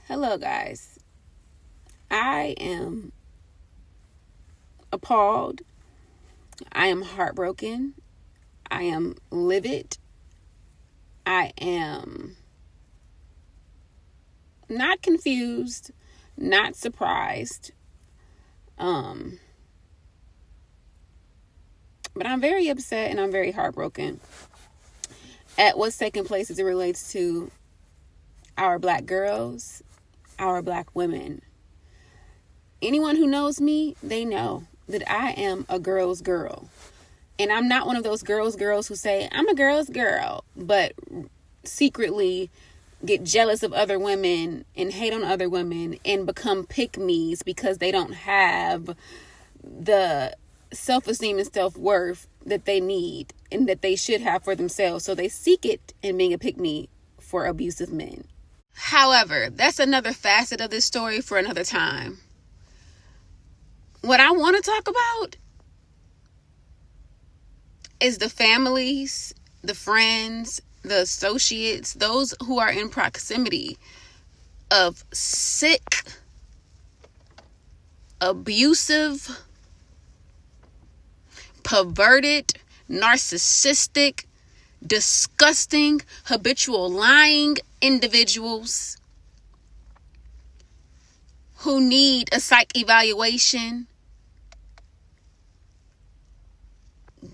Hello, guys. I am appalled. I am heartbroken. I am livid. I am not confused, not surprised. But I'm very upset and I'm very heartbroken at what's taking place as it relates to our Black girls, our Black women. Anyone who knows me, they know that I am a girl's girl. And I'm not one of those girls who say, I'm a girl's girl, but secretly get jealous of other women and hate on other women and become pick-me's because they don't have the self-esteem and self-worth that they need and that they should have for themselves. So they seek it in being a pick-me for abusive men. However, that's another facet of this story for another time. What I want to talk about is the families, the friends, the associates, those who are in proximity of sick, abusive, perverted, narcissistic, disgusting, habitual lying individuals who need a psych evaluation.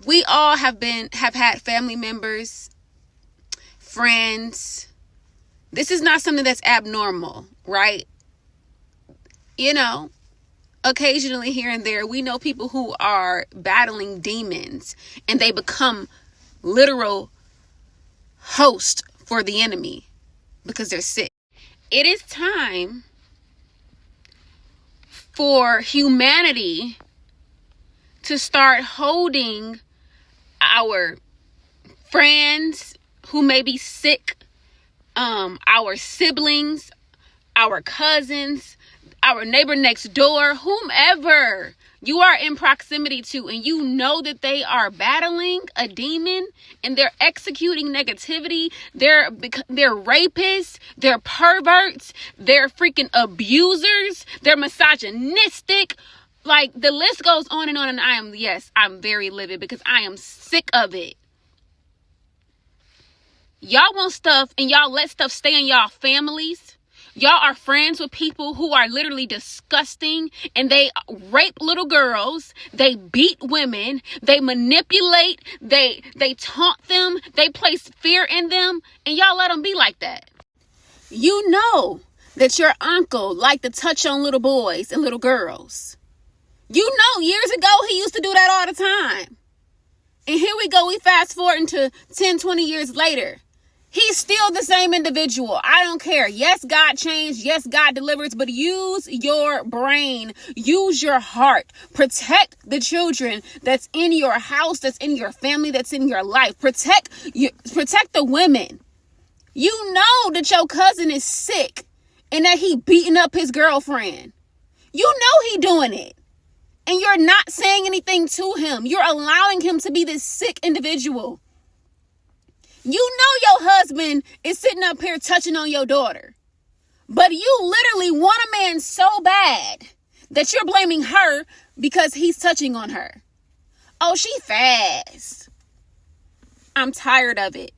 We all have had family members, friends. This is not something that's abnormal, right? You know, occasionally here and there, we know people who are battling demons and they become literal host for the enemy because they're sick. It is time for humanity to start holding our friends who may be sick, our siblings, our cousins, our neighbor next door, whomever you are in proximity to, and you know that they are battling a demon and they're executing negativity, they're rapists, they're perverts, they're freaking abusers, they're misogynistic. Like, the list goes on, and I'm very livid because I am sick of it. Y'all want stuff and y'all let stuff stay in y'all families. Y'all are friends with people who are literally disgusting and they rape little girls. They beat women. They manipulate. They taunt them. They place fear in them. And y'all let them be like that. You know that your uncle liked to touch on little boys and little girls. You know, years ago, he used to do that all the time. And here we go. We fast forward into 10, 20 years later. He's still the same individual. I don't care. Yes, God changed. Yes, God delivers. But use your brain. Use your heart. Protect the children that's in your house, that's in your family, that's in your life. Protect the women. You know that your cousin is sick and that he beating up his girlfriend. You know he doing it. And you're not saying anything to him. You're allowing him to be this sick individual. You know your husband is sitting up here touching on your daughter. But you literally want a man so bad that you're blaming her because he's touching on her. Oh, she fast. I'm tired of it.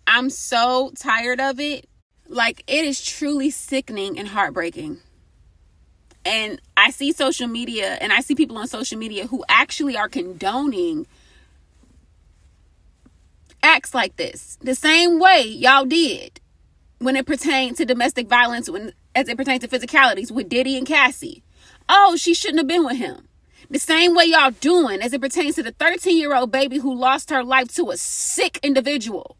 I'm so tired of it. Like, it is truly sickening and heartbreaking. And I see social media and I see people on social media who actually are condoning acts like this. The same way y'all did when it pertained to domestic violence, as it pertains to physicalities with Diddy and Cassie. Oh, she shouldn't have been with him. The same way y'all doing as it pertains to the 13-year-old baby who lost her life to a sick individual.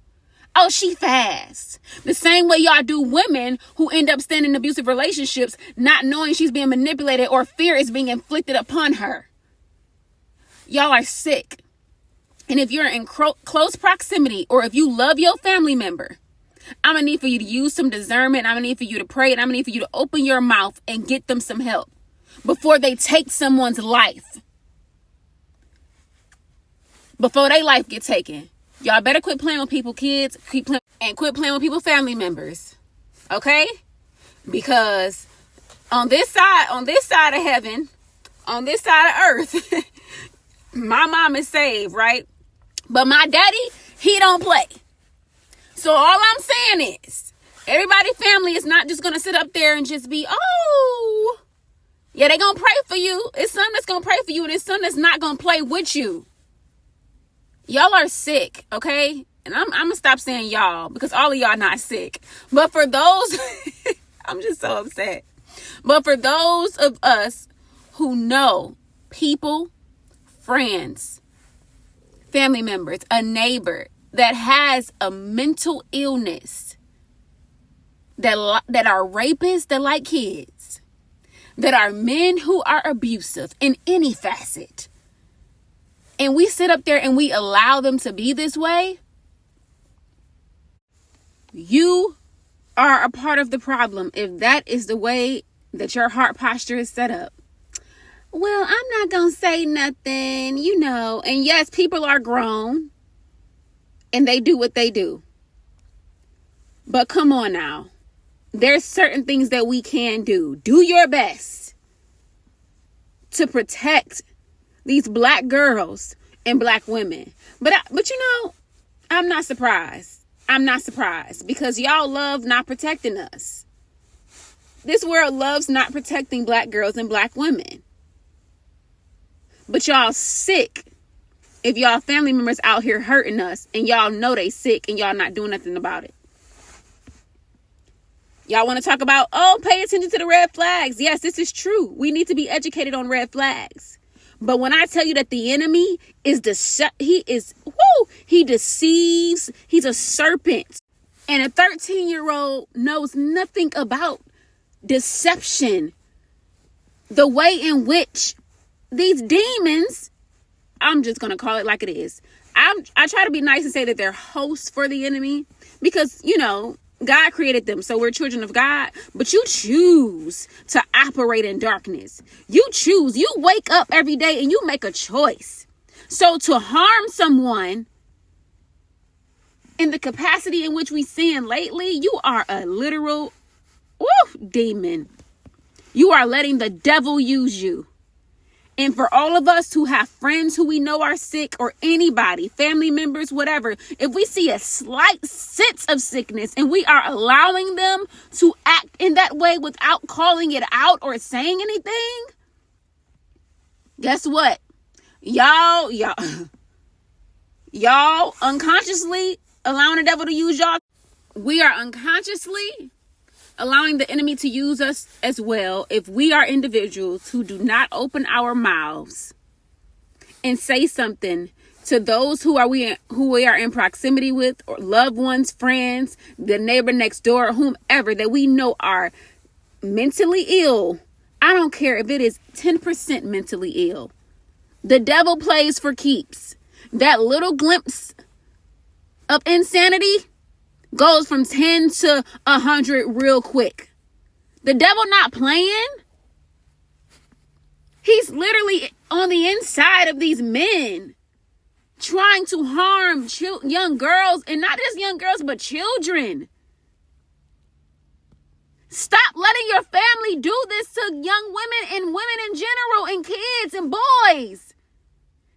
Oh, she fast. The same way y'all do women who end up staying in abusive relationships, not knowing she's being manipulated or fear is being inflicted upon her. Y'all are sick. And if you're in close proximity, or if you love your family member, I'm going to need for you to use some discernment. I'm going to need for you to pray, and I'm going to need for you to open your mouth and get them some help before they take someone's life. Before their life get taken. Y'all better quit playing with people, kids. Quit playing with people, family members. Okay? Because on this side of heaven, on this side of earth, my mom is saved, right? But my daddy, he don't play. So all I'm saying is, everybody's family is not just going to sit up there and just be, oh, yeah, they going to pray for you. It's some that's going to pray for you, and it's some that's not going to play with you. Y'all are sick, okay? And I'm going to stop saying y'all, because all of y'all not sick. But for those, I'm just so upset. But for those of us who know people, friends, family members, a neighbor that has a mental illness, that are rapists that like kids, that are men who are abusive in any facet, and we sit up there and we allow them to be this way, you are a part of the problem if that is the way that your heart posture is set up. Well, I'm not going to say nothing, and yes, people are grown and they do what they do. But come on now. There's certain things that we can do. Do your best to protect these black girls and black women. But I'm not surprised. I'm not surprised because y'all love not protecting us. This world loves not protecting black girls and black women. But y'all sick if y'all family members out here hurting us and y'all know they sick and y'all not doing nothing about it. Y'all want to talk about, pay attention to the red flags. Yes, this is true. We need to be educated on red flags. But when I tell you that the enemy is he deceives. He's a serpent. And a 13-year-old knows nothing about deception. The way in which these demons, I'm just going to call it like it is. I try to be nice and say that they're hosts for the enemy because, God created them, so we're children of God, but you choose to operate in darkness. You choose. You wake up every day and you make a choice. So to harm someone in the capacity in which we sin lately, you are a literal demon. You are letting the devil use you. And for all of us who have friends who we know are sick, or anybody, family members, whatever, if we see a slight sense of sickness and we are allowing them to act in that way without calling it out or saying anything, guess what? Y'all unconsciously allowing the devil to use y'all. We are unconsciously allowing the enemy to use us as well if we are individuals who do not open our mouths and say something to those who we are in proximity with, or loved ones, friends, the neighbor next door, whomever that we know are mentally ill. I don't care if it is 10% mentally ill. The devil plays for keeps. That little glimpse of insanity goes from 10 to 100 real quick. The devil not playing. He's literally on the inside of these men, trying to harm young girls, and not just young girls, but children. Stop letting your family do this to young women and women in general, and kids and boys.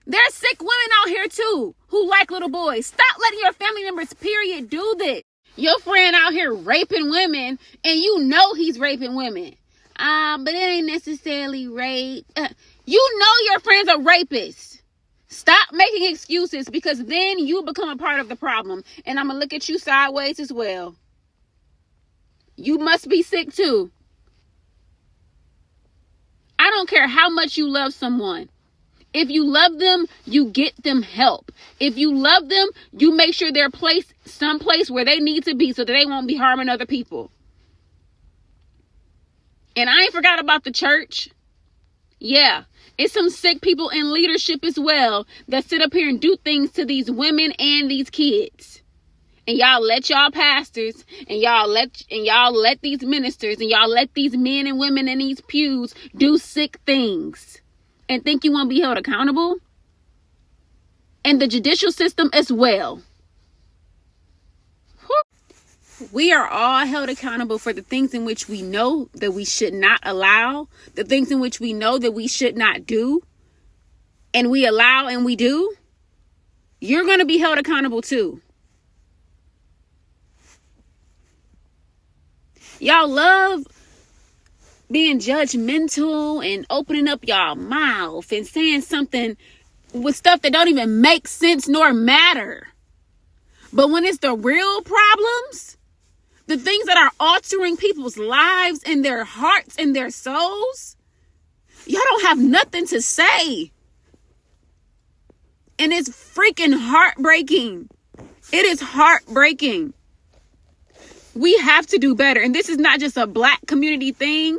There's sick women out here too who like little boys. Stop letting your family members, period, do this. Your friend out here raping women, and you know he's raping women. But it ain't necessarily rape. You know your friends are rapists. Stop making excuses, because then you become a part of the problem. And I'm going to look at you sideways as well. You must be sick too. I don't care how much you love someone. If you love them, you get them help. If you love them, you make sure they're placed someplace where they need to be so that they won't be harming other people. And I ain't forgot about the church. Yeah, it's some sick people in leadership as well that sit up here and do things to these women and these kids. And y'all let y'all pastors and y'all let these ministers and y'all let these men and women in these pews do sick things. And think you won't be held accountable? And the judicial system as well. We are all held accountable for the things in which we know that we should not allow, the things in which we know that we should not do, and we allow and we do. You're going to be held accountable too. Y'all love being judgmental and opening up y'all mouth and saying something with stuff that don't even make sense nor matter. But when it's the real problems, the things that are altering people's lives and their hearts and their souls, y'all don't have nothing to say. And it's freaking heartbreaking. It is heartbreaking. We have to do better. And this is not just a black community thing,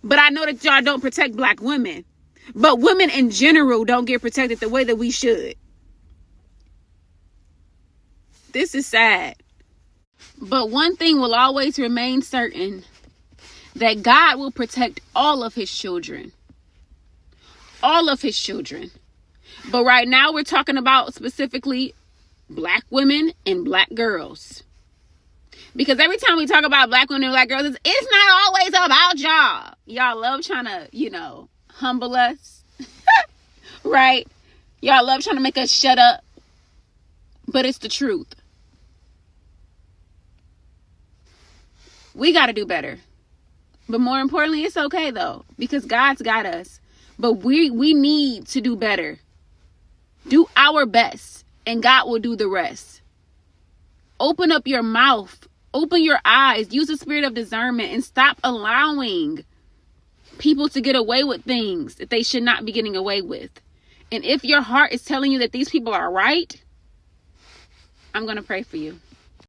but I know that y'all don't protect black women. But women in general don't get protected the way that we should. This is sad. But one thing will always remain certain, that God will protect all of his children. All of his children. But right now we're talking about specifically black women and black girls. Because every time we talk about black women and black girls, it's not always about y'all. Y'all love trying to, humble us. Right? Y'all love trying to make us shut up. But it's the truth. We got to do better. But more importantly, it's okay though. Because God's got us. But we need to do better. Do our best. And God will do the rest. Open up your mouth. Open your eyes. Use the spirit of discernment. And stop allowing people to get away with things that they should not be getting away with. And if your heart is telling you that these people are right, I'm going to pray for you.